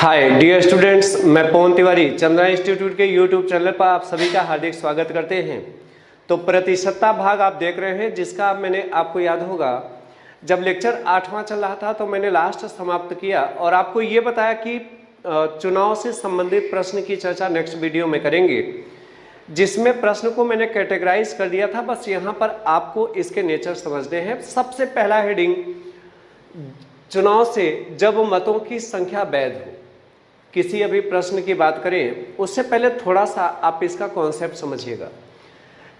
Hi dear students, मैं पवन Tiwari Chandra institute के YouTube channel पर आप सभी का हार्दिक स्वागत करते हैं। तो प्रतिशतता भाग आप देख रहे हैं, जिसका मैंने आपको याद होगा जब लेक्चर 8वां चल रहा था तो मैंने लास्ट समाप्त किया और आपको ये बताया कि चुनाव से संबंधित प्रश्न की चर्चा नेक्स्ट वीडियो में करेंगे, जिसमें प्रश्न को मैंने कैटेगराइज कर दिया था। बस यहाँ पर आपको इसके नेचर समझने हैं। सबसे पहला हेडिंग, चुनाव से जब मतों की संख्या वैध हो। किसी अभी प्रश्न की बात करें उससे पहले थोड़ा सा आप इसका कॉन्सेप्ट समझिएगा।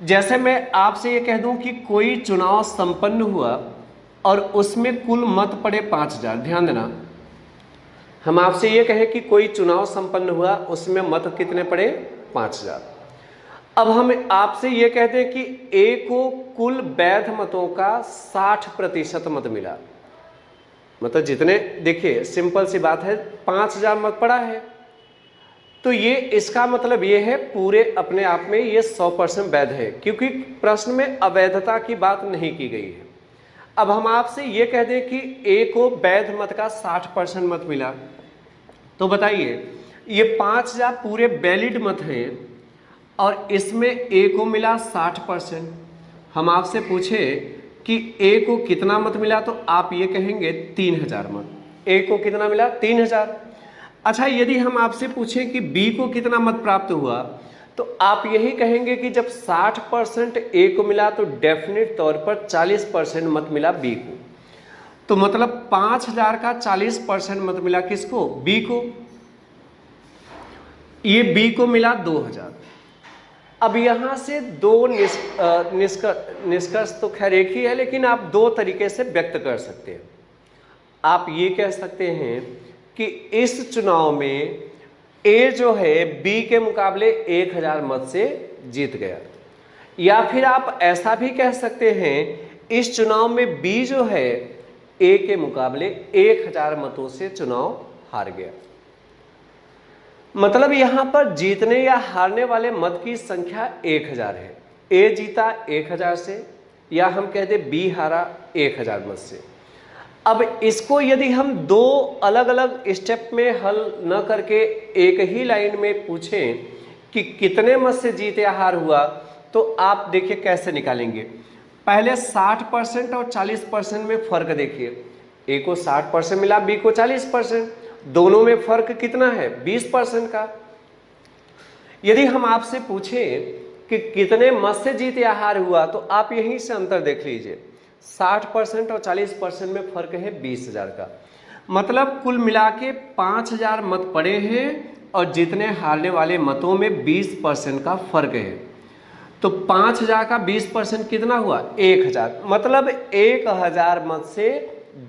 जैसे मैं आपसे ये कह दूं कि कोई चुनाव संपन्न हुआ और उसमें कुल मत पड़े 5000। ध्यान देना, हम आपसे ये कहें कि कोई चुनाव संपन्न हुआ, उसमें मत कितने पड़े? 5000। अब हम आपसे ये कहते हैं कि ए को कुल वैध मतों का 60% मत मिला। मतलब जितने, देखिए सिंपल सी बात है, 5000 मत पड़ा है तो ये इसका मतलब ये है पूरे अपने आप में ये 100% वैध है, क्योंकि प्रश्न में अवैधता की बात नहीं की गई है। अब हम आपसे ये कह दें कि ए को वैध मत का 60% मत मिला, तो बताइए ये 5000 पूरे वैलिड मत हैं और इसमें ए को मिला 60%। हम आपसे पूछे कि ए को कितना मत मिला, तो आप ये कहेंगे 3000 मत। ए को कितना मिला? 3000। अच्छा, यदि हम आपसे पूछें कि बी को कितना मत प्राप्त हुआ, तो आप यही कहेंगे कि जब 60% ए को मिला तो डेफिनेट तौर पर 40% मत मिला बी को। तो मतलब 5000 का 40% मत मिला किसको? बी को। ये बी को मिला 2000। अब यहां से दो निष्कर्ष तो खैर एक ही है, लेकिन आप दो तरीके से व्यक्त कर सकते हैं। आप ये कह सकते हैं कि इस चुनाव में ए जो है बी के मुकाबले 1000 मत से जीत गया, या फिर आप ऐसा भी कह सकते हैं इस चुनाव में बी जो है ए के मुकाबले 1000 मतों से चुनाव हार गया। मतलब यहां पर जीतने या हारने वाले मत की संख्या 1000 है। ए जीता 1000 से, या हम कह दे बी हारा 1000 मत से। अब इसको यदि हम दो अलग अलग स्टेप में हल न करके एक ही लाइन में पूछें कि कितने मत से जीत या हार हुआ, तो आप देखिए कैसे निकालेंगे। पहले 60% और 40% में फर्क देखिए। ए को 60% मिला, बी को 40%, दोनों में फर्क कितना है? 20% का। यदि हम आपसे पूछें कि कितने मत से जीत या हार हुआ, तो आप यहीं से अंतर देख लीजिए। 60% और 40% में फर्क है 20000 का। मतलब कुल मिला के 5000 मत पड़े हैं और जीतने हारने वाले मतों में 20% का फर्क है। तो 5000 का 20% कितना हुआ? 1000। मतलब 1000 मत से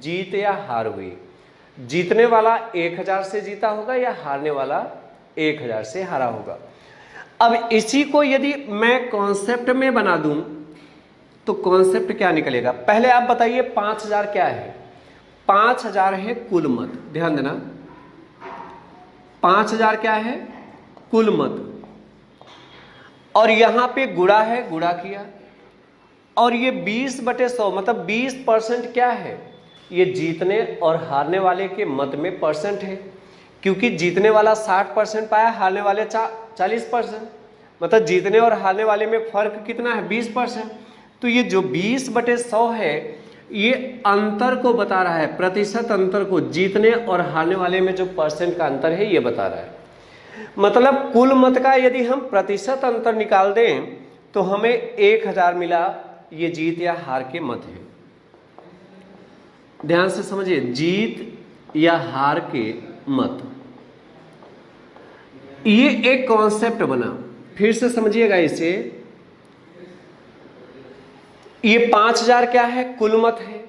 जीत या हार हुई। जीतने वाला 1000 से जीता होगा या हारने वाला 1000 से हारा होगा। अब इसी को यदि मैं कॉन्सेप्ट में बना दूं तो कॉन्सेप्ट क्या निकलेगा? पहले आप बताइए 5000 क्या है? 5000 है कुल मत। ध्यान देना, 5000 क्या है? कुल मत। और यहां पे गुणा है, गुणा किया। और ये 20/100 मतलब 20% क्या है? ये जीतने और हारने वाले के मत में परसेंट है, क्योंकि जीतने वाला 60% पाया, हारने वाले 40%। मतलब जीतने और हारने वाले में फर्क कितना है? 20%। तो ये जो 20/100 है, ये अंतर को बता रहा है, प्रतिशत अंतर को। जीतने और हारने वाले में जो परसेंट का अंतर है ये बता रहा है। मतलब कुल मत का यदि हम प्रतिशत अंतर निकाल दें तो हमें 1000 मिला। ये जीत या हार के मत है। ध्यान से समझिए, जीत या हार के मत, ये एक कॉन्सेप्ट बना। फिर से समझिएगा इसे। ये 5000 क्या है? कुल मत है।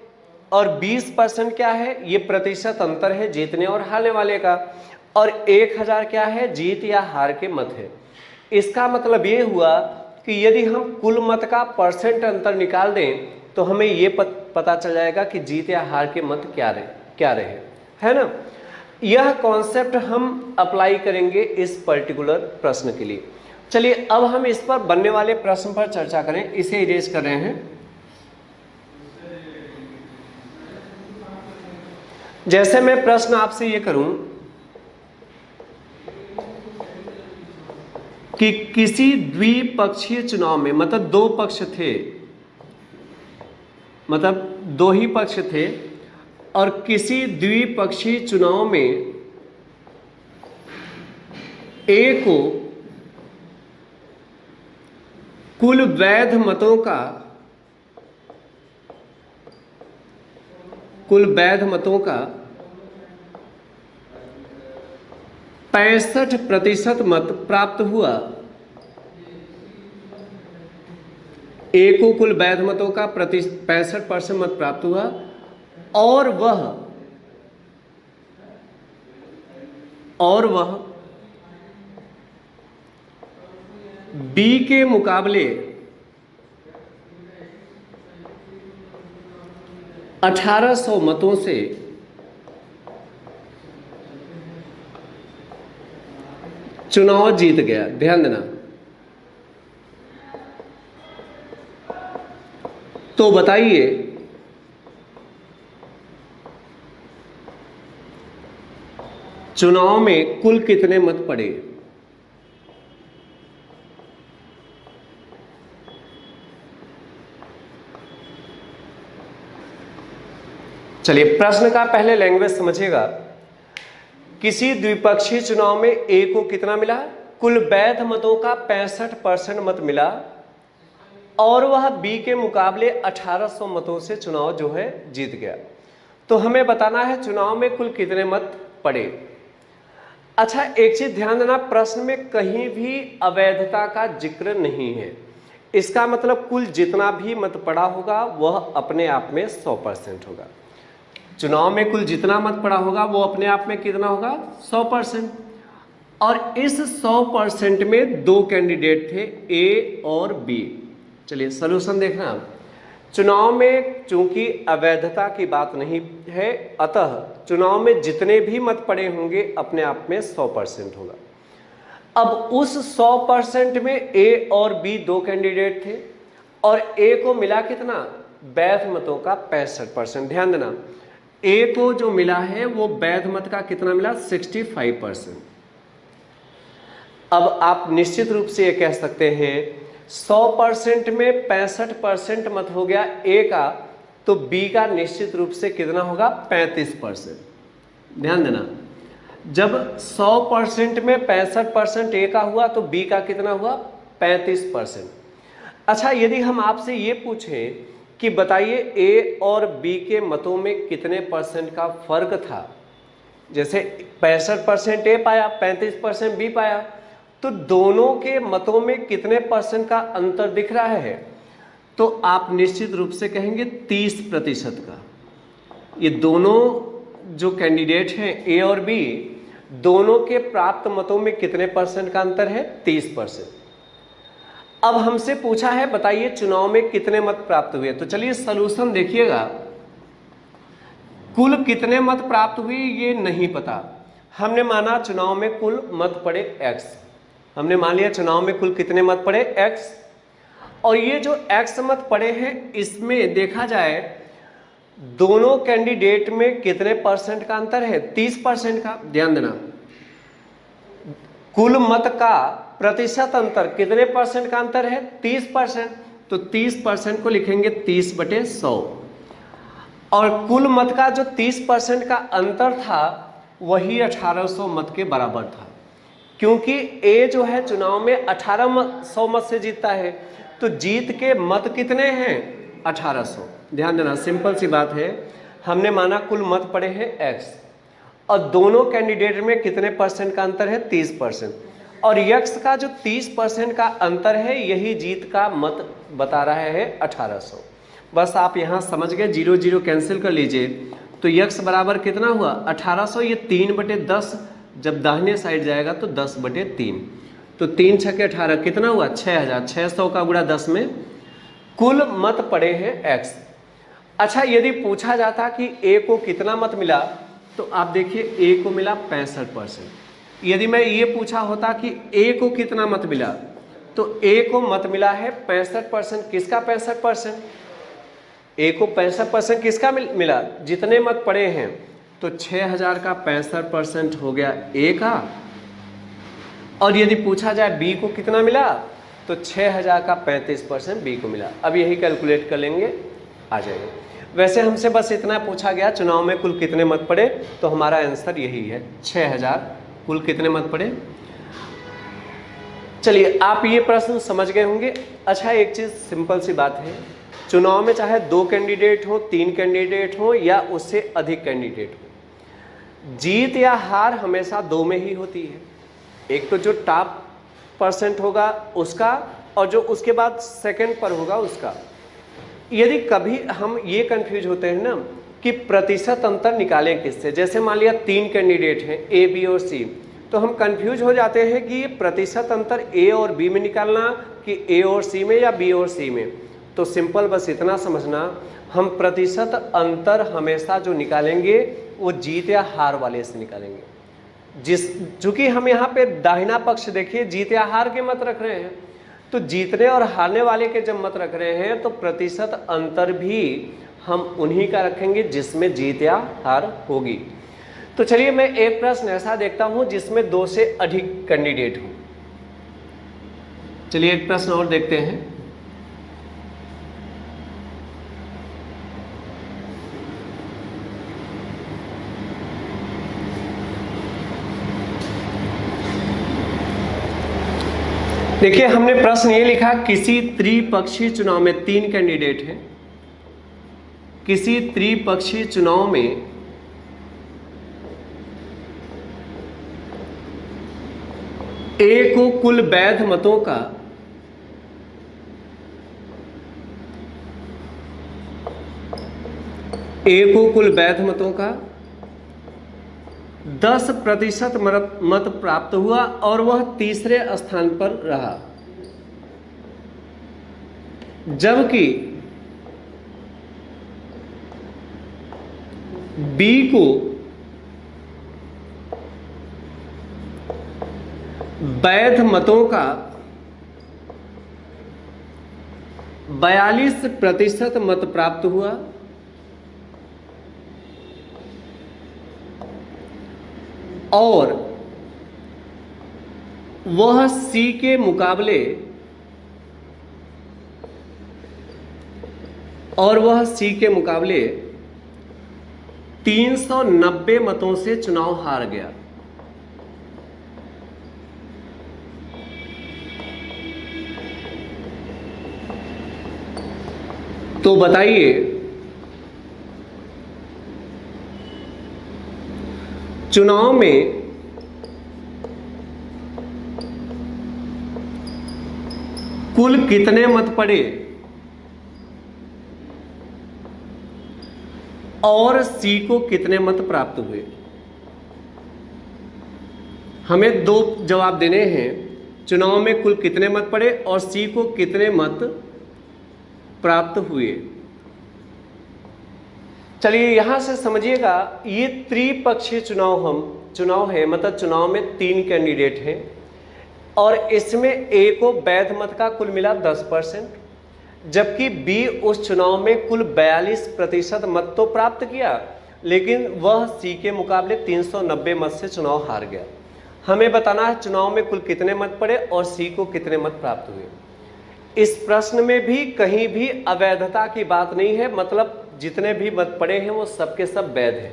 और 20% क्या है? ये प्रतिशत अंतर है जीतने और हारने वाले का। और 1000 क्या है? जीत या हार के मत है। इसका मतलब ये हुआ कि यदि हम कुल मत का परसेंट अंतर निकाल दें तो हमें ये पता चल जाएगा कि जीत या हार के मत क्या रहे, है ना। यह कॉन्सेप्ट हम अप्लाई करेंगे इस पर्टिकुलर प्रश्न के लिए। चलिए अब हम इस पर बनने वाले प्रश्न पर चर्चा करें। इसे इरेज कर रहे हैं। जैसे मैं प्रश्न आपसे ये करूं कि किसी द्विपक्षीय चुनाव में, मतलब दो पक्ष थे, मतलब दो ही पक्ष थे, और किसी द्विपक्षीय चुनाव में ए को कुल वैध मतों का 65% मत प्राप्त हुआ। ए को कुल वैध मतों का 65% मत प्राप्त हुआ, और वह बी के मुकाबले 1800 मतों से चुनाव जीत गया। ध्यान देना। तो बताइए चुनाव में कुल कितने मत पड़े? चलिए प्रश्न का पहले लैंग्वेज समझिएगा। किसी द्विपक्षीय चुनाव में ए को कितना मिला? कुल वैध मतों का 65% मत मिला, और वह बी के मुकाबले 1800 मतों से चुनाव जो है जीत गया। तो हमें बताना है चुनाव में कुल कितने मत पड़े। अच्छा, एक चीज ध्यान देना, प्रश्न में कहीं भी अवैधता का जिक्र नहीं है। इसका मतलब कुल जितना भी मत पड़ा होगा वह अपने आप में 100% होगा। चुनाव में कुल जितना मत पड़ा होगा वो अपने आप में कितना होगा? 100%। और इस 100% में दो कैंडिडेट थे, ए और बी। चलिए सलूशन देखना। चुनाव में चूंकि अवैधता की बात नहीं है, अतः चुनाव में जितने भी मत पड़े होंगे अपने आप में 100% होगा। अब उस 100% में ए और बी दो कैंडिडेट थे, और ए को मिला कितना? वैध मतों का 65%। ध्यान देना, ए को जो मिला है वो वैध मत का कितना मिला? 65%। अब आप निश्चित रूप से ये कह सकते हैं 100% में 65% मत हो गया ए का, तो बी का निश्चित रूप से कितना होगा? 35%। ध्यान देना, जब 100% में 65% ए का हुआ तो बी का कितना हुआ? 35%। अच्छा, यदि हम आपसे ये पूछें कि बताइए ए और बी के मतों में कितने परसेंट का फर्क था, जैसे 65% ए पाया, 35% बी पाया, तो दोनों के मतों में कितने परसेंट का अंतर दिख रहा है? तो आप निश्चित रूप से कहेंगे 30% का। ये दोनों जो कैंडिडेट हैं ए और बी, दोनों के प्राप्त मतों में कितने परसेंट का अंतर है? 30%। अब हमसे पूछा है बताइए चुनाव में कितने मत प्राप्त हुए। तो चलिए सलूशन देखिएगा। कुल कितने मत प्राप्त हुए ये नहीं पता। हमने माना चुनाव में कुल मत पड़े x। हमने मान लिया चुनाव में कुल कितने मत पड़े? x। और ये जो x मत पड़े हैं इसमें देखा जाए दोनों कैंडिडेट में कितने परसेंट का अंतर है? 30% का। ध्यान देना, कुल मत का प्रतिशत अंतर कितने परसेंट का अंतर है? 30%। तो 30% को लिखेंगे 30/100, और कुल मत का जो 30% का अंतर था वही 1800 मत के बराबर था, क्योंकि ए जो है चुनाव में 1800 मत से जीतता है, तो जीत के मत कितने हैं? 1800। ध्यान देना, सिंपल सी बात है। हमने माना कुल मत पड़े हैं x, और दोनों कैंडिडेट में कितने परसेंट का अंतर है? 30%। और यक्स का जो 30% का अंतर है यही जीत का मत बता रहा है 1800। बस आप यहाँ समझ गए, 0 0 कैंसिल कर लीजिए, तो यक्स बराबर कितना हुआ? 1800। ये 3/10 जब दाहिने साइड जाएगा तो 10/3, तो 3 छके 18 कितना हुआ? 6000। 600 का गुणा 10 में कुल मत पड़े हैं x। अच्छा, यदि पूछा जाता कि a को कितना मत मिला, तो आप देखिए a को मिला 65%। यदि मैं ये पूछा होता कि a को कितना मत मिला, तो a को मत मिला है 65%। किसका 65%? a को 65% किसका मिला? जितने मत पड़े हैं, तो 6000 का 65% हो गया a का, और यदि पूछा जाए बी को कितना मिला, तो 6000 का 35% बी को मिला। अब यही कैलकुलेट कर लेंगे, आ जाएगा। वैसे हमसे बस इतना पूछा गया चुनाव में कुल कितने मत पड़े, तो हमारा आंसर यही है 6000 कुल कितने मत पड़े। चलिए आप ये प्रश्न समझ गए होंगे। अच्छा एक चीज सिंपल सी बात है, चुनाव में चाहे 2 कैंडिडेट हो, 3 कैंडिडेट हो या उससे अधिक कैंडिडेट हो, जीत या हार हमेशा 2 में ही होती है। एक तो जो टॉप परसेंट होगा उसका, और जो उसके बाद सेकंड पर होगा उसका। यदि कभी हम ये कंफ्यूज होते हैं ना कि प्रतिशत अंतर निकालें किससे, जैसे मान लिया 3 कैंडिडेट हैं ए बी और सी, तो हम कंफ्यूज हो जाते हैं कि ये प्रतिशत अंतर ए और बी में निकालना कि ए और सी में या बी और सी में। तो सिंपल बस इतना समझना, हम प्रतिशत अंतर हमेशा जो निकालेंगे वो जीत या हार वाले से निकालेंगे। चूंकि हम यहाँ पे दाहिना पक्ष देखिए जीत या हार के मत रख रहे हैं, तो जीतने और हारने वाले के जब मत रख रहे हैं तो प्रतिशत अंतर भी हम उन्हीं का रखेंगे जिसमें जीत या हार होगी। तो चलिए मैं एक प्रश्न ऐसा देखता हूं जिसमें 2 से अधिक कैंडिडेट हो। चलिए एक प्रश्न और देखते हैं। देखिए हमने प्रश्न ये लिखा, किसी त्रिपक्षीय चुनाव में 3 कैंडिडेट हैं, किसी त्रिपक्षीय चुनाव में ए को कुल वैध मतों का ए को कुल वैध मतों का 10% मत प्राप्त हुआ और वह तीसरे स्थान पर रहा, जबकि बी को वैध मतों का 42% मत प्राप्त हुआ और वह सी के मुकाबले 390 मतों से चुनाव हार गया। तो बताइए चुनाव में कुल कितने मत पड़े और सी को कितने मत प्राप्त हुए। हमें 2 जवाब देने हैं, चुनाव में कुल कितने मत पड़े और सी को कितने मत प्राप्त हुए। चलिए यहां से समझिएगा, ये त्रिपक्षीय चुनाव है, मतलब चुनाव में 3 कैंडिडेट हैं और इसमें ए को वैध मत का कुल मिला 10%, जबकि बी उस चुनाव में कुल 42% मत तो प्राप्त किया, लेकिन वह सी के मुकाबले 390 मत से चुनाव हार गया। हमें बताना है चुनाव में कुल कितने मत पड़े और सी को कितने मत प्राप्त हुए। इस प्रश्न में भी कहीं भी अवैधता की बात नहीं है, मतलब जितने भी मत पड़े हैं वो सबके सब वैध हैं।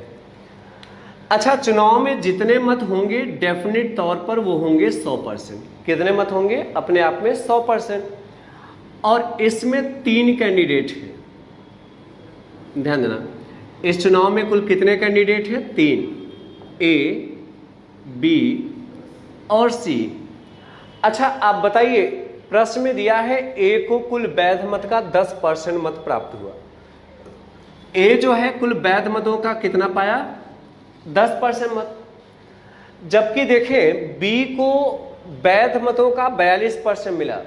अच्छा, चुनाव में जितने मत होंगे डेफिनेट तौर पर वो होंगे 100%। कितने मत होंगे? अपने आप में 100%। और इसमें 3 कैंडिडेट हैं, ध्यान देना। इस चुनाव में कुल कितने कैंडिडेट हैं? 3, ए, बी और सी। अच्छा आप बताइए, प्रश्न में दिया है ए को कुल वैध मत का 10% मत प्राप्त हुआ। ए जो है कुल वैध मतों का कितना पाया? 10% मत। जबकि देखें बी को वैध मतों का 42% मिला,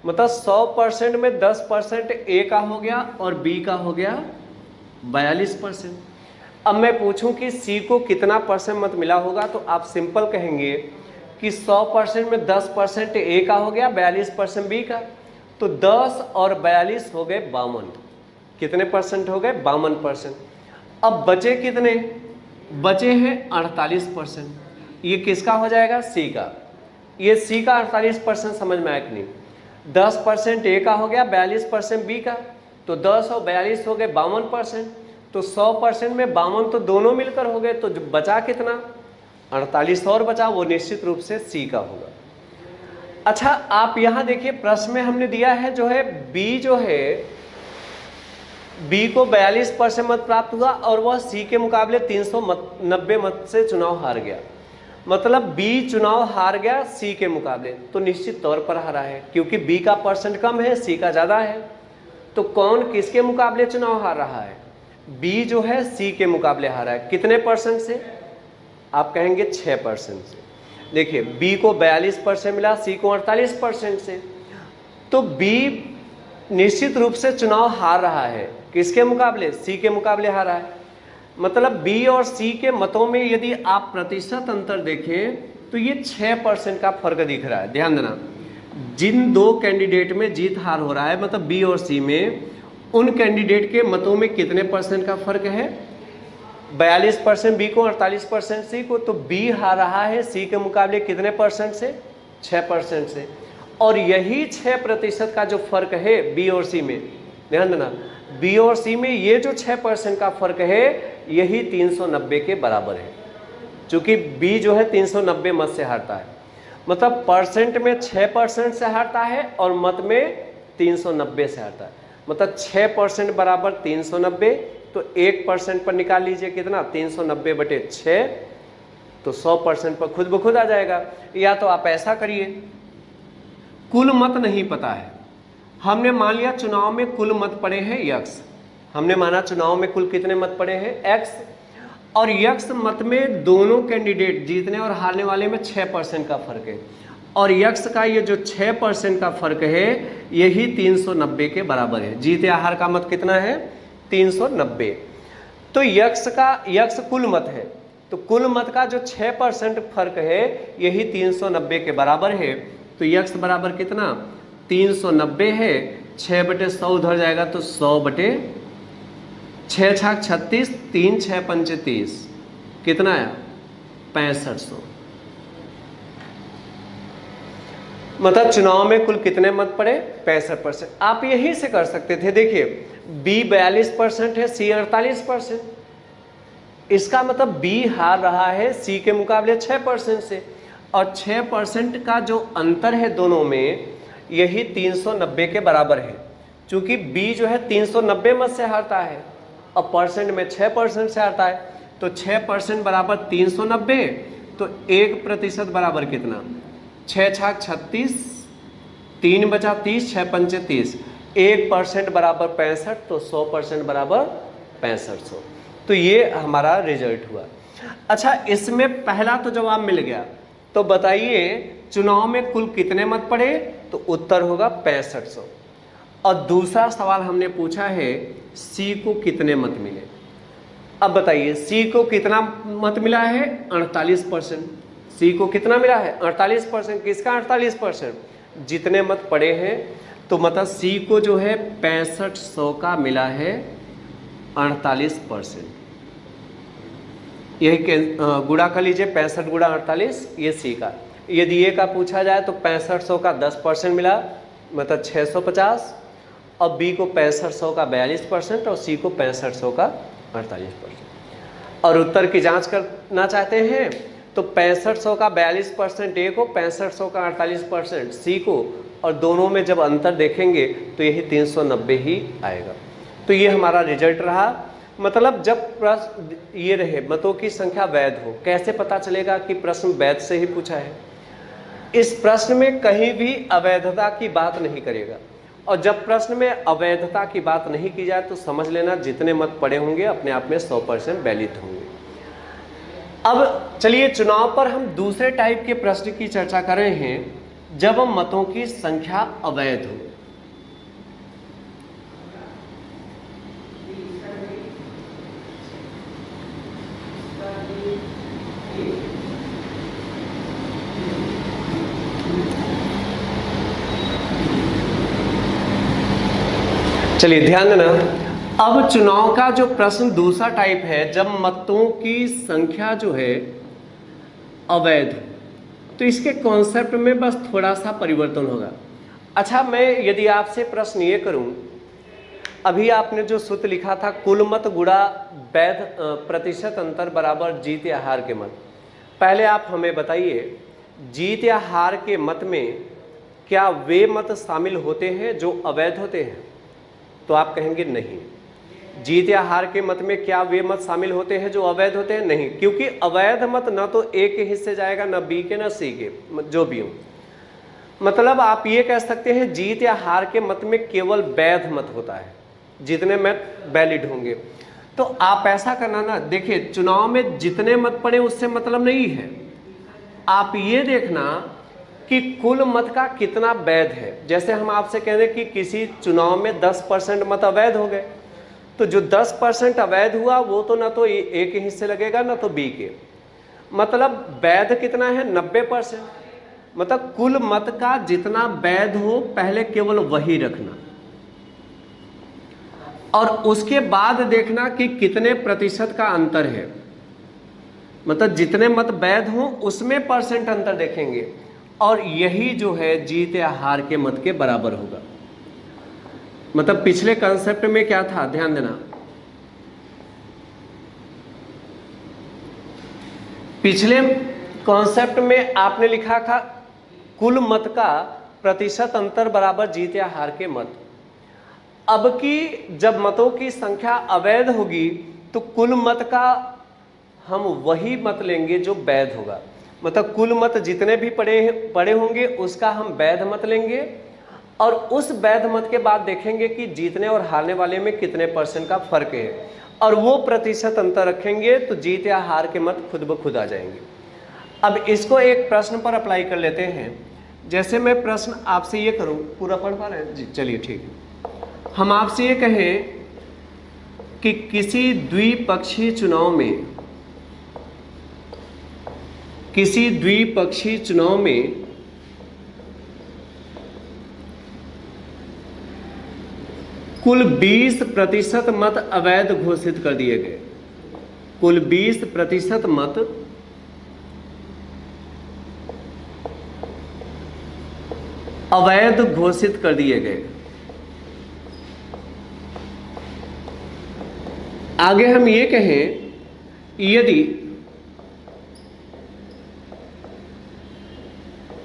मतलब 100% में 10% ए का हो गया और बी का हो गया 42%। अब मैं पूछूं कि सी को कितना परसेंट मत मिला होगा, तो आप सिंपल कहेंगे कि 100% में 10% ए का हो गया, 42% बी का, तो 10 और 42 हो गए 52। कितने परसेंट हो गए? 52%। अब बचे कितने? बचे हैं 48%। ये किसका हो जाएगा? सी का। ये सी का 48% समझ में आया कि नहीं? 10% ए का हो गया, 42% बी का, तो 10 और 42 हो गए 52%। तो 100% में 52 तो दोनों मिलकर हो गए, तो बचा कितना? 48 और बचा, वो निश्चित रूप से सी का होगा। अच्छा, आप यहां देखिए प्रश्न में हमने दिया है जो है बी जो है, बी को 42% मत प्राप्त हुआ और वह सी के मुकाबले 390 मत से चुनाव हार गया। मतलब बी चुनाव हार गया सी के मुकाबले, तो निश्चित तौर पर हारा है, क्योंकि बी का परसेंट कम है, सी का ज़्यादा है। तो कौन किसके मुकाबले चुनाव हार रहा है? बी जो है सी के मुकाबले हारा है। कितने परसेंट से? आप कहेंगे 6% से। देखिए बी को 42% मिला, सी को 48% से। तो बी निश्चित रूप से चुनाव हार रहा है। किसके मुकाबले? सी के मुकाबले हारा है। मतलब बी और सी के मतों में यदि आप प्रतिशत अंतर देखें तो ये 6% का फर्क दिख रहा है। ध्यान देना, जिन दो कैंडिडेट में जीत हार हो रहा है, मतलब बी और सी में, उन कैंडिडेट के मतों में कितने परसेंट का फर्क है? 42% बी को, 48% सी को। तो बी हार रहा है सी के मुकाबले कितने परसेंट से? 6% से। और यही 6% का जो फर्क है बी और सी में, ध्यान देना, बी और सी में ये जो 6% का फर्क है, यही 390 के बराबर है। चूंकि बी जो है 390 मत से हारता है, मतलब परसेंट में 6% से हारता है और मत में 390 से हारता है। मतलब 6% बराबर 390, तो 1% पर निकाल लीजिए कितना? 390/6, तो 100% पर खुद ब खुद आ जाएगा। या तो आप ऐसा करिए, कुल मत नहीं पता है, हमने मान लिया चुनाव में कुल मत पड़े हैं यक्स, हमने माना चुनाव में कुल कितने मत पड़े हैं? एक्स, और यक्स मत में दोनों कैंडिडेट जीतने और हारने वाले में 6% का फर्क है, और यक्स का ये जो 6% का फर्क है यही 390 के बराबर है। जीत या हार का मत कितना है? 390। तो यक्स कुल मत है, तो कुल मत का जो 6% फर्क है यही 390 के बराबर है। तो यक्स बराबर कितना? 390 है, 6/100 उधर जाएगा तो 100/6 छाक 36, 3 6 पंचे 30, कितना आया? 6500। मतलब चुनाव में कुल कितने मत पड़े? 65%। आप यही से कर सकते थे। देखिए बी 42% है, सी 48%। इसका मतलब बी हार रहा है सी के मुकाबले 6% से, और 6% का जो अंतर है दोनों में, यही 390 के बराबर है। चूंकि बी जो है 390 मत से हारता है और परसेंट में 6% से हारता है, तो 6% बराबर 390, तो 1% बराबर कितना? 6 छाक 36, 3 बचा 30, 6 पंचे 30, 1% बराबर 65, तो 100% बराबर 6500। तो ये हमारा रिजल्ट हुआ। अच्छा, इसमें पहला तो जवाब मिल गया, तो बताइए चुनाव में कुल कितने मत पड़े? तो उत्तर होगा 6500। और दूसरा सवाल हमने पूछा है सी को कितने मत मिले। अब बताइए सी को कितना मत मिला है? 48%। सी को कितना मिला है? 48%। किसका 48%? जितने मत पड़े हैं, तो मतलब सी को जो है 6500 का मिला है 48%। यही गुणा कर लीजिए, 65 गुणा 48, ये सी का। यदि ये का पूछा जाए तो 6500 का 10% मिला, मतलब 650, और बी को 6500 का 42% और सी को 6500 का 48%। और उत्तर की जांच करना चाहते हैं तो 6500 का 42% ए को, 6500 का 48% सी को, और दोनों में जब अंतर देखेंगे तो यही 390 ही आएगा। तो ये हमारा रिजल्ट रहा। मतलब जब प्रश्न ये रहे मतों की संख्या वैध हो, कैसे पता चलेगा कि प्रश्न वैध से ही पूछा है? इस प्रश्न में कहीं भी अवैधता की बात नहीं करेगा, और जब प्रश्न में अवैधता की बात नहीं की जाए तो समझ लेना जितने मत पड़े होंगे अपने आप में 100% वैलिड होंगे। अब चलिए चुनाव पर हम दूसरे टाइप के प्रश्न की चर्चा कर रहे हैं, जब मतों की संख्या अवैध हो। चलिए ध्यान देना, अब चुनाव का जो प्रश्न दूसरा टाइप है, जब मतों की संख्या जो है अवैध हो। तो इसके कॉन्सेप्ट में बस थोड़ा सा परिवर्तन होगा। अच्छा, मैं यदि आपसे प्रश्न ये करूं, अभी आपने जो सूत्र लिखा था कुल मत गुणा वैध प्रतिशत अंतर बराबर जीत या हार के मत, पहले आप हमें बताइए जीत या हार के मत में क्या वे मत शामिल होते हैं जो अवैध होते हैं? तो आप कहेंगे नहीं। जीत या हार के मत में क्या वे मत शामिल होते हैं जो अवैध होते हैं? नहीं, क्योंकि अवैध मत न तो ए के हिस्से जाएगा, न बी के, न सी के, जो भी हो। मतलब आप ये कह सकते हैं जीत या हार के मत में केवल वैध मत होता है, जितने मत वैलिड होंगे। तो आप ऐसा करना ना, देखिए चुनाव में जितने मत पड़े उससे मतलब नहीं है, आप ये देखना कि कुल मत का कितना वैध है। जैसे हम आपसे कह दें कि किसी चुनाव में 10% मत अवैध हो गए, तो जो 10% अवैध हुआ वो तो ना तो ए के हिस्से लगेगा ना तो बी के, मतलब वैध कितना है? 90%। मतलब कुल मत का जितना वैध हो पहले केवल वही रखना, और उसके बाद देखना कि कितने प्रतिशत का अंतर है। मतलब जितने मत वैध हो उसमें परसेंट अंतर देखेंगे, और यही जो है जीत या हार के मत के बराबर होगा। मतलब पिछले कंसेप्ट में क्या था, ध्यान देना, पिछले कॉन्सेप्ट में आपने लिखा था कुल मत का प्रतिशत अंतर बराबर जीत या हार के मत। अब की जब मतों की संख्या अवैध होगी तो कुल मत का हम वही मत लेंगे जो वैध होगा। मतलब कुल मत जितने भी पड़े होंगे उसका हम वैध मत लेंगे, और उस वैध मत के बाद देखेंगे कि जीतने और हारने वाले में कितने परसेंट का फर्क है, और वो प्रतिशत अंतर रखेंगे तो जीत या हार के मत खुद ब खुद आ जाएंगे। अब इसको एक प्रश्न पर अप्लाई कर लेते हैं। जैसे मैं प्रश्न आपसे ये करूं, पूरा पढ़ पा रहे हैं जी? चलिए ठीक है। हम आपसे ये कहें कि किसी द्विपक्षीय चुनाव में कुल 20% मत अवैध घोषित कर दिए गए। कुल 20% मत अवैध घोषित कर दिए गए। आगे हम ये कहें यदि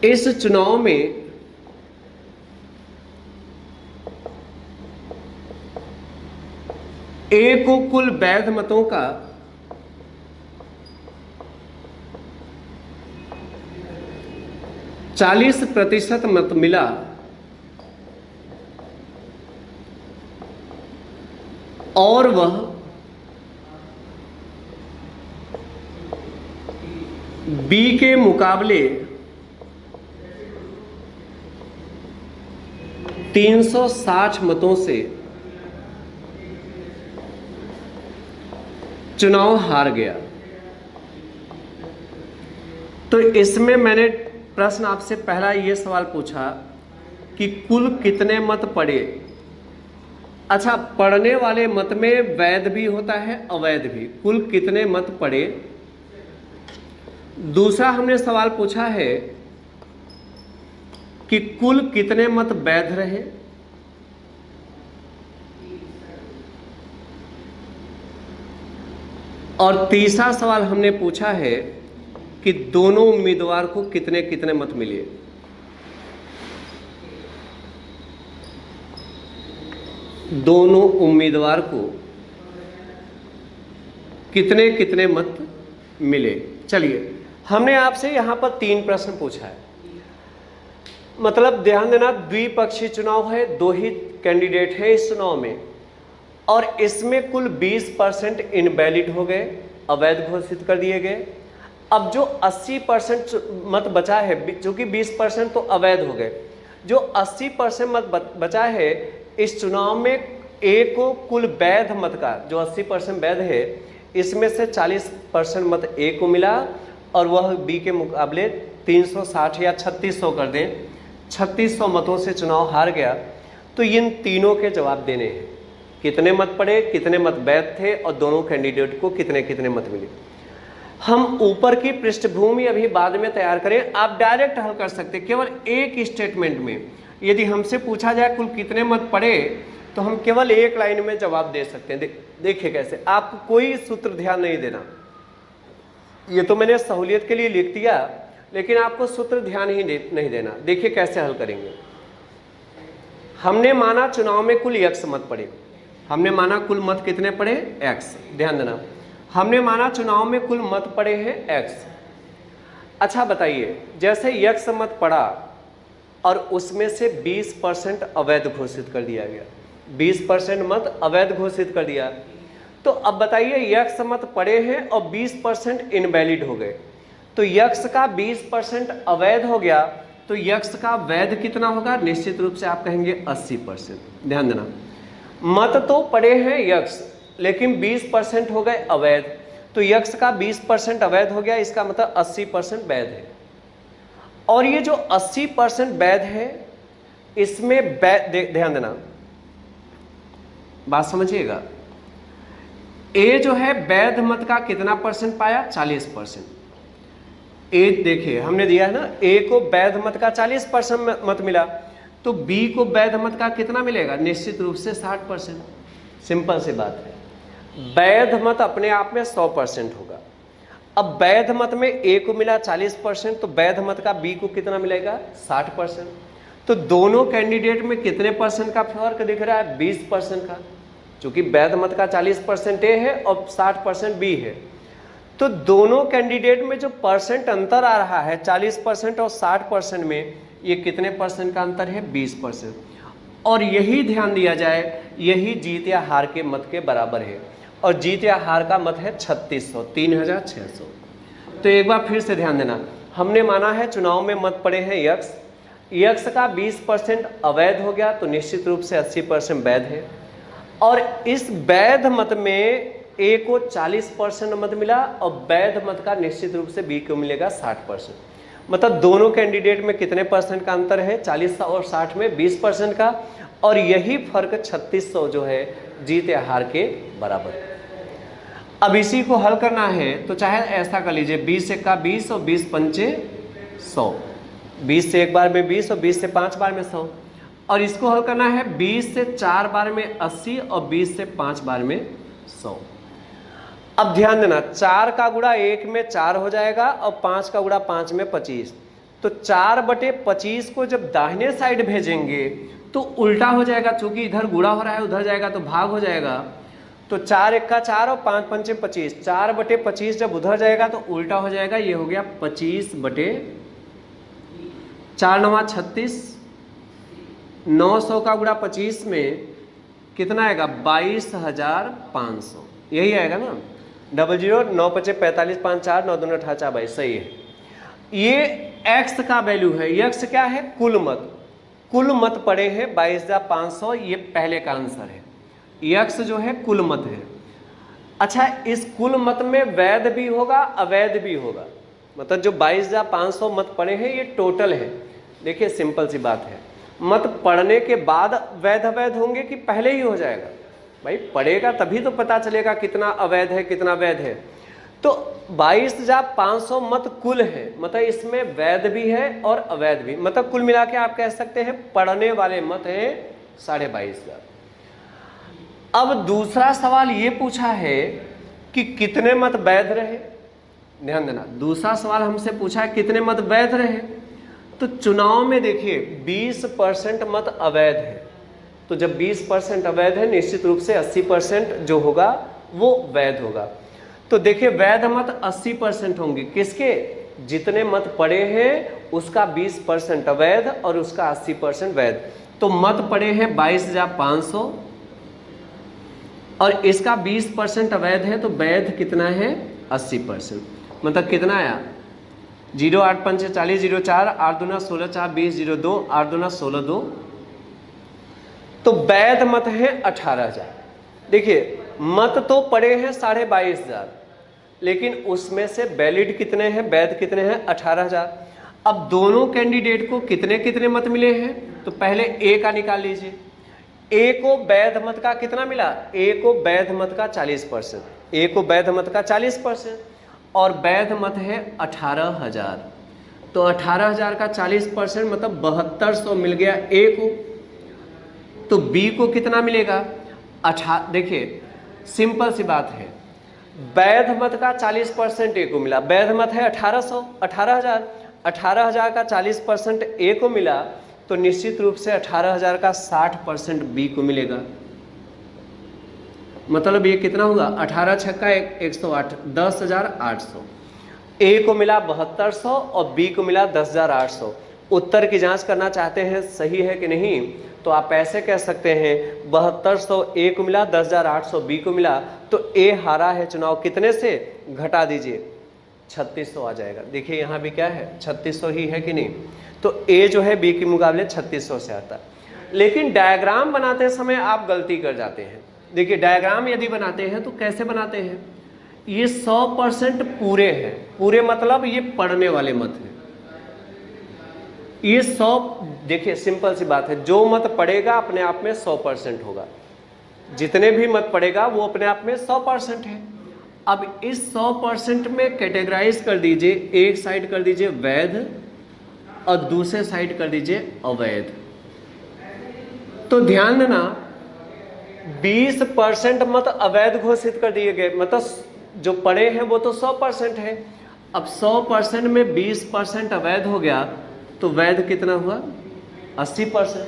इस चुनाव में ए को कुल वैध मतों का 40% मत मिला, और वह बी के मुकाबले 360 मतों से चुनाव हार गया। तो इसमें मैंने प्रश्न आपसे पहला ये सवाल पूछा कि कुल कितने मत पड़े। अच्छा, पढ़ने वाले मत में वैध भी होता है अवैध भी। कुल कितने मत पड़े। दूसरा हमने सवाल पूछा है कि कुल कितने मत वैध रहे। और तीसरा सवाल हमने पूछा है कि दोनों उम्मीदवार को कितने कितने मत मिले। दोनों उम्मीदवार को कितने कितने मत मिले। चलिए, हमने आपसे यहां पर 3 प्रश्न पूछा है। मतलब ध्यान देना, द्विपक्षीय चुनाव है, 2 ही कैंडिडेट है इस चुनाव में, और इसमें कुल 20% इनवैलिड हो गए, अवैध घोषित कर दिए गए। अब जो 80% मत बचा है, क्योंकि 20% तो अवैध हो गए, जो 80% मत बचा है इस चुनाव में ए को कुल वैध मत का जो 80% वैध है इसमें से 40% मत ए को मिला, और वह बी के मुकाबले 360 या 3600 कर दें, 3600 मतों से चुनाव हार गया। तो इन तीनों के जवाब देने हैं, कितने मत पड़े, कितने मत वैध थे, और दोनों कैंडिडेट को कितने कितने मत मिले। हम ऊपर की पृष्ठभूमि अभी बाद में तैयार करें, आप डायरेक्ट हल कर सकते हैं केवल एक स्टेटमेंट में। यदि हमसे पूछा जाए कुल कितने मत पड़े, तो हम केवल एक लाइन में जवाब दे सकते हैं। देखिए कैसे, आपको कोई सूत्र ध्यान नहीं देना, ये तो मैंने सहूलियत के लिए लिख दिया, लेकिन आपको सूत्र ध्यान ही नहीं देना। देखिए कैसे हल करेंगे। हमने माना चुनाव में कुल x मत पड़े, हमने माना कुल मत कितने पड़े, x। ध्यान देना, हमने माना चुनाव में कुल मत पड़े हैं x। अच्छा बताइए, जैसे x मत पड़ा और उसमें से 20% अवैध घोषित कर दिया गया, 20% मत अवैध घोषित कर दिया, तो अब बताइए x मत पड़े हैं और 20% इनवैलिड हो गए, तो x का 20% अवैध हो गया, तो x का वैध कितना होगा, निश्चित रूप से आप कहेंगे 80%। ध्यान देना, मत तो पड़े हैं x लेकिन 20% हो गए अवैध, तो x का 20% अवैध हो गया, इसका मतलब 80% वैध है। और ये जो 80% वैध है, इसमें ध्यान देना, बात समझिएगा, ए जो है वैध मत का कितना परसेंट पाया, 40%। ए देखिए हमने दिया है ना, ए को वैध मत का 40% मत मिला, तो बी को वैध मत का कितना मिलेगा, निश्चित रूप से 60%। सिंपल सी बात है, वैध मत अपने आप में 100% होगा। अब वैध मत में ए को मिला 40%, तो वैध मत का बी को कितना मिलेगा, 60%। तो दोनों कैंडिडेट में कितने परसेंट का फर्क दिख रहा है, 20% का, क्योंकि वैध मत का 40% ए है और 60% बी है। तो दोनों कैंडिडेट में जो परसेंट अंतर आ रहा है 40% और 60% में, ये कितने परसेंट का अंतर है, 20%। और यही ध्यान दिया जाए, यही जीत या हार के मत के बराबर है, और जीत या हार का मत है 3600, 3600। तो एक बार फिर से ध्यान देना, हमने माना है चुनाव में मत पड़े हैं x का 20% अवैध हो गया, तो निश्चित रूप से 80% वैध है। और इस वैध मत में ए को 40% मत मिला और वैध मत का निश्चित रूप से बी को मिलेगा 60%। मतलब दोनों कैंडिडेट में कितने परसेंट का अंतर है, 40 और 60 में 20% का, और यही फर्क 3600 जो है जीत या हार के बराबर। अब इसी को हल करना है तो चाहे ऐसा कर लीजिए, 20 से का 20 और 20 पंचे 100, 20 से एक बार में 20 और 20 से 5 बार में 100। और इसको हल करना है 20 से 4 बार में 80 और 20 से 5 बार में 100। अब ध्यान देना, 4 का गुणा 1 में 4 हो जाएगा और 5 का गुणा 5 में 25। तो 4/25 को जब दाहिने साइड भेजेंगे तो उल्टा हो जाएगा, क्योंकि इधर गुणा हो रहा है, उधर जाएगा तो भाग हो जाएगा। तो 4 1 का 4 और 5 पंचे 25, 4/25 जब उधर जाएगा तो उल्टा हो जाएगा, ये हो गया 25/4 9 36, 900 का गुणा 25 में कितना आएगा, 22,500, यही आएगा ना, 00 9 5 45 5 4 9 2 18 22, सही है। ये x का वैल्यू है, x क्या है, कुल मत, कुल मत पड़े हैं 22,500, ये पहले का आंसर है। x जो है कुल मत है। अच्छा, इस कुल मत में वैध भी होगा अवैध भी होगा, मतलब जो 22,500 मत पड़े हैं ये टोटल है। देखिए सिंपल सी बात है, मत पढ़ने के बाद वैध अवैध होंगे कि पहले ही हो जाएगा, भाई पढ़ेगा तभी तो पता चलेगा कितना अवैध है कितना वैध है। तो 22,500 मत कुल है, मतलब इसमें वैध भी है और अवैध भी, मतलब कुल मिला के आप कह सकते हैं पढ़ने वाले मत हैं 22,500। अब दूसरा सवाल ये पूछा है कि कितने मत वैध रहे। ध्यान देना, दूसरा सवाल हमसे पूछा है कितने मत वैध रहे। तो चुनाव में देखिए 20% मत अवैध है, तो जब 20% अवैध है निश्चित रूप से 80% जो होगा वो वैध होगा। तो देखिए वैध मत 80% होंगे, किसके, जितने मत पड़े हैं उसका 20% अवैध और उसका 80% वैध। तो मत पड़े हैं 22,500 और इसका 20% अवैध है, तो वैध कितना है 80%। मतलब कितना आया, 0 8 5 40 0 4 8 2 16 4 20 0 2 8 2 16 2। तो वैध मत है 18,000। देखिए मत तो पड़े हैं 22,500, लेकिन उसमें से वैलिड कितने हैं, वैध कितने हैं 18,000। अब दोनों कैंडिडेट को कितने कितने मत मिले हैं, तो पहले ए का निकाल लीजिए। ए को वैध मत का कितना मिला, ए को वैध मत का 40%, ए को वैध मत का 40%। और वैध मत है 18,000। तो 18,000 का 40% मतलब 7200 मिल गया ए को। तो बी को कितना मिलेगा? देखिए सिंपल सी बात है, वैध मत का 40% ए को मिला। वैध मत है 18,000 का 40% ए को मिला, तो निश्चित रूप से 18,000 का 60% बी को मिलेगा। मतलब ये कितना होगा? 18 छक्का 108, 10,800। ए को मिला 7200 और बी को मिला 10,800। उत्तर की जांच करना चाहते हैं सही है कि नहीं, तो आप ऐसे कह सकते हैं 7200 ए को मिला, 10,800 बी को मिला, तो ए हारा है चुनाव कितने से? घटा दीजिए, 3600 आ जाएगा। देखिए यहाँ भी क्या है, 3600 ही है कि नहीं। तो ए जो है बी के मुकाबले 3600 से आता है। लेकिन डायग्राम बनाते समय आप गलती कर जाते हैं। देखिए डायग्राम यदि बनाते हैं तो कैसे बनाते हैं, ये 100% पूरे हैं। पूरे मतलब ये पढ़ने वाले मत हैं। ये 100, देखिए सिंपल सी बात है, जो मत पड़ेगा अपने आप में 100% होगा। जितने भी मत पड़ेगा वो अपने आप में 100% है। अब इस 100% में कैटेगराइज कर दीजिए, एक साइड कर दीजिए वैध और दूसरे साइड कर दीजिए अवैध। तो ध्यान देना 20% मत अवैध घोषित कर दिए गए, मतलब जो पड़े हैं वो तो 100% है। अब 100% में 20% अवैध हो गया तो वैध कितना हुआ? 80%।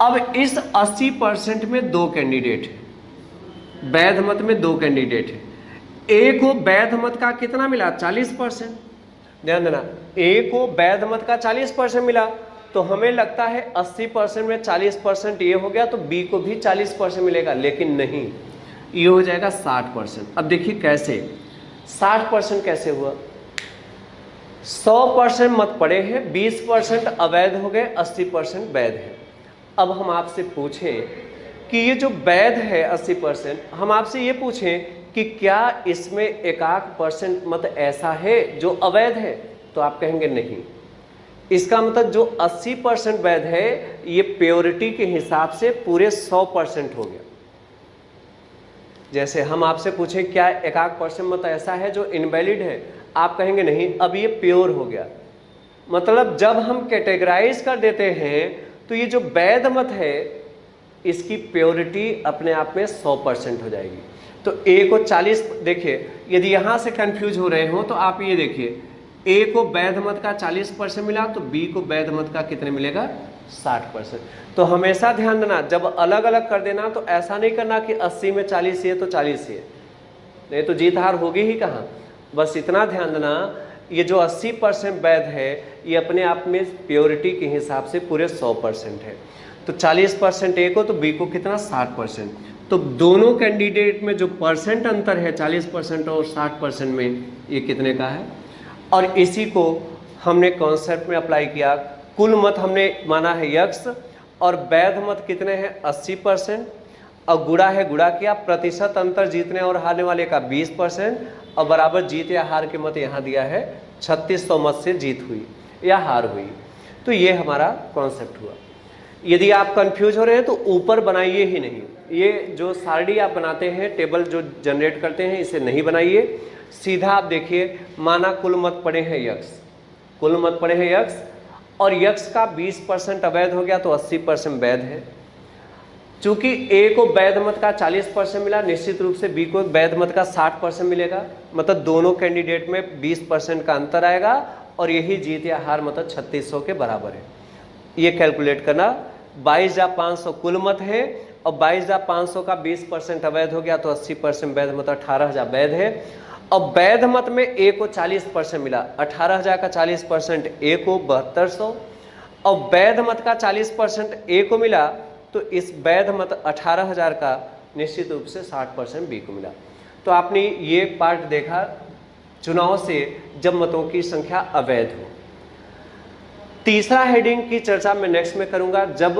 अब इस 80% में दो कैंडिडेट हैं, वैध मत में दो कैंडिडेट हैं। ए को वैध मत का कितना मिला? 40%। ध्यान देना, ए को वैध मत का 40% मिला, तो हमें लगता है 80% में 40% ये हो गया तो बी को भी 40% मिलेगा, लेकिन नहीं, ये हो जाएगा 60%। अब देखिए कैसे 60% कैसे हुआ? 100% मत पड़े हैं, 20% अवैध हो गए, 80% वैध है। अब हम आपसे पूछें कि ये जो वैध है 80%, हम आपसे ये पूछें कि क्या इसमें एकाक % मत ऐसा है जो अवैध है, तो आप कहेंगे नहीं। इसका मतलब जो 80% वैध है ये प्योरिटी के हिसाब से पूरे 100% हो गया। जैसे हम आपसे पूछें क्या एकाक % मत ऐसा है जो इनवैलिड है, आप कहेंगे नहीं, अब ये प्योर हो गया। मतलब जब हम कैटेगराइज कर देते हैं तो ये जो वैध मत है इसकी प्योरिटी अपने आप में 100% हो जाएगी। तो ए को 40, देखिए यदि यहाँ से कंफ्यूज हो रहे हो तो आप ये देखिए, ए को वैध मत का 40% मिला तो बी को वैध मत का कितने मिलेगा? 60%। तो हमेशा ध्यान देना, जब अलग अलग कर देना तो ऐसा नहीं करना कि 80 में 40 है तो 40 है, नहीं तो जीत हार होगी ही कहाँ। बस इतना ध्यान देना, ये जो 80% वैध है ये अपने आप में प्योरिटी के हिसाब से पूरे 100% है। तो 40% ए को तो बी को कितना? 60%। तो दोनों कैंडिडेट में जो परसेंट अंतर है 40% और 60% में, ये कितने का है? और इसी को हमने कॉन्सेप्ट में अप्लाई किया। कुल मत हमने माना है यक्स और वैध मत कितने हैं? 80%। और गुणा है, गुणा किया, प्रतिशत अंतर जीतने और हारने वाले का 20% और बराबर जीत या हार के मत यहाँ दिया है 3600 मत से जीत हुई या हार हुई। तो ये हमारा कॉन्सेप्ट हुआ। यदि आप कंफ्यूज हो रहे हैं तो ऊपर बनाइए ही नहीं, ये जो सारणी आप बनाते हैं, टेबल जो जनरेट करते हैं, इसे नहीं बनाइए। सीधा आप देखिए, माना कुल मत पड़े हैं यक्स, कुल मत पड़े हैं यक्स और यक्स का 20% अवैध हो गया तो 80% वैध है। चूंकि ए को वैध मत का 40% मिला, निश्चित रूप से बी को वैध मत का 60% मिलेगा। मतलब दोनों कैंडिडेट में 20% का अंतर आएगा और यही जीत या हार मतलब 3600 के बराबर है। ये कैलकुलेट करना। 22,500 कुल मत है और 22,500 का 20% अवैध हो गया तो 80% वैध मतलब 18,000 वैध है। और वैध मत में ए को 40% मिला, 18,000 का 40% ए को 7200 और वैध मत का 40% ए को मिला, तो इस वैध मत 18,000 का निश्चित रूप से 60% बी को मिला। तो आपने ये पार्ट देखा चुनाव से जब मतों की संख्या अवैध हो। तीसरा हेडिंग की चर्चा मैं नेक्स्ट में करूंगा, जब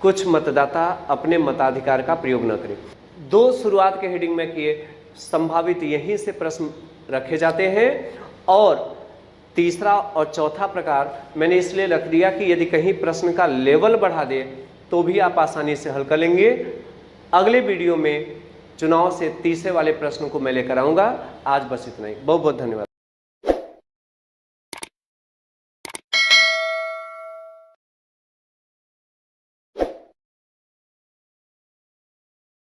कुछ मतदाता अपने मताधिकार का प्रयोग न करें। दो शुरुआत के हेडिंग में किए, संभावित यहीं से प्रश्न रखे जाते हैं और तीसरा और चौथा प्रकार मैंने इसलिए रख दिया कि यदि कहीं प्रश्न का लेवल बढ़ा दे तो भी आप आसानी से हल कर लेंगे। अगले वीडियो में चुनाव से तीसरे वाले प्रश्नों को मैं लेकर आऊँगा। आज बस इतना ही, बहुत बहुत धन्यवाद।